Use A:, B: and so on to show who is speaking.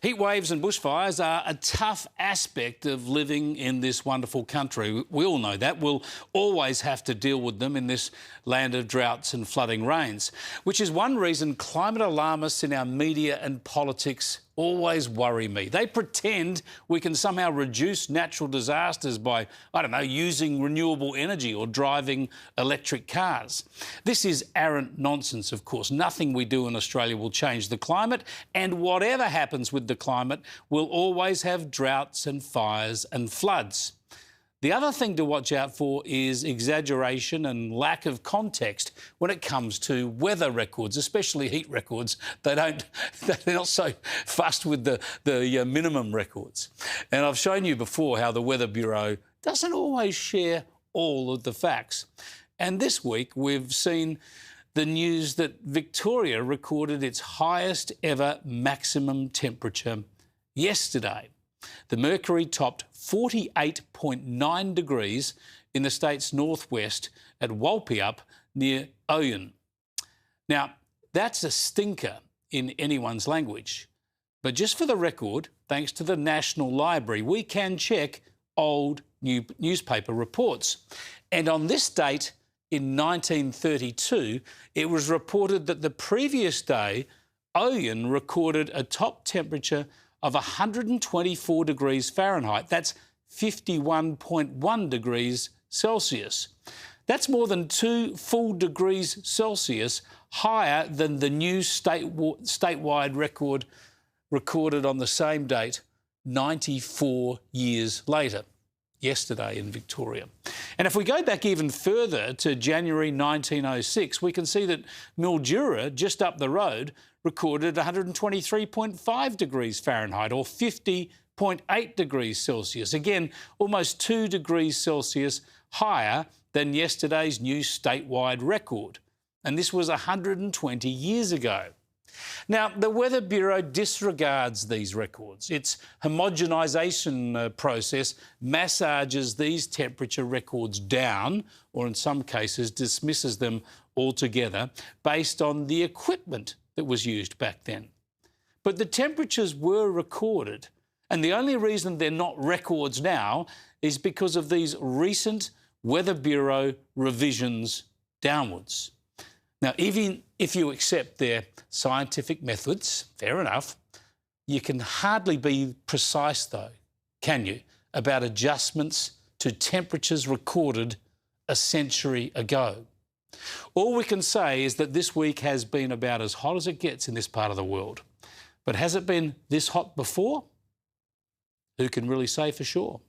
A: Heat waves and bushfires are a tough aspect of living in this wonderful country. We all know that. We'll always have to deal with them in this land of droughts and flooding rains, which is one reason climate alarmists in our media and politics always worry me. They pretend we can somehow reduce natural disasters by, I don't know, using renewable energy or driving electric cars. This is arrant nonsense, of course. Nothing we do in Australia will change the climate, and whatever happens with the climate, we'll always have droughts and fires and floods. The other thing to watch out for is exaggeration and lack of context when it comes to weather records, especially heat records. They're not so fussed with the minimum records. And I've shown you before how the Weather Bureau doesn't always share all of the facts. And this week we've seen the news that Victoria recorded its highest ever maximum temperature yesterday. The mercury topped 48.9 degrees in the state's northwest at Walpurgis near Oyen. Now, that's a stinker in anyone's language. But just for the record, thanks to the National Library, we can check old newspaper reports. And on this date in 1932, it was reported that the previous day, Oyen recorded a top temperature of 124 degrees Fahrenheit. That's 51.1 degrees Celsius. That's more than 2 full degrees Celsius higher than the new statewide record recorded on the same date 94 years later, yesterday in Victoria. And if we go back even further to January 1906, we can see that Mildura, just up the road, recorded 123.5 degrees Fahrenheit or 50.8 degrees Celsius. Again, almost 2 degrees Celsius higher than yesterday's new statewide record. And this was 120 years ago. Now, the Weather Bureau disregards these records. Its homogenisation process massages these temperature records down, or in some cases dismisses them altogether, based on the equipment that was used back then. But the temperatures were recorded, and the only reason they're not records now is because of these recent Weather Bureau revisions downwards. Now, even if you accept their scientific methods, fair enough, you can hardly be precise, though, can you, about adjustments to temperatures recorded a century ago. All we can say is that this week has been about as hot as it gets in this part of the world. But has it been this hot before? Who can really say for sure?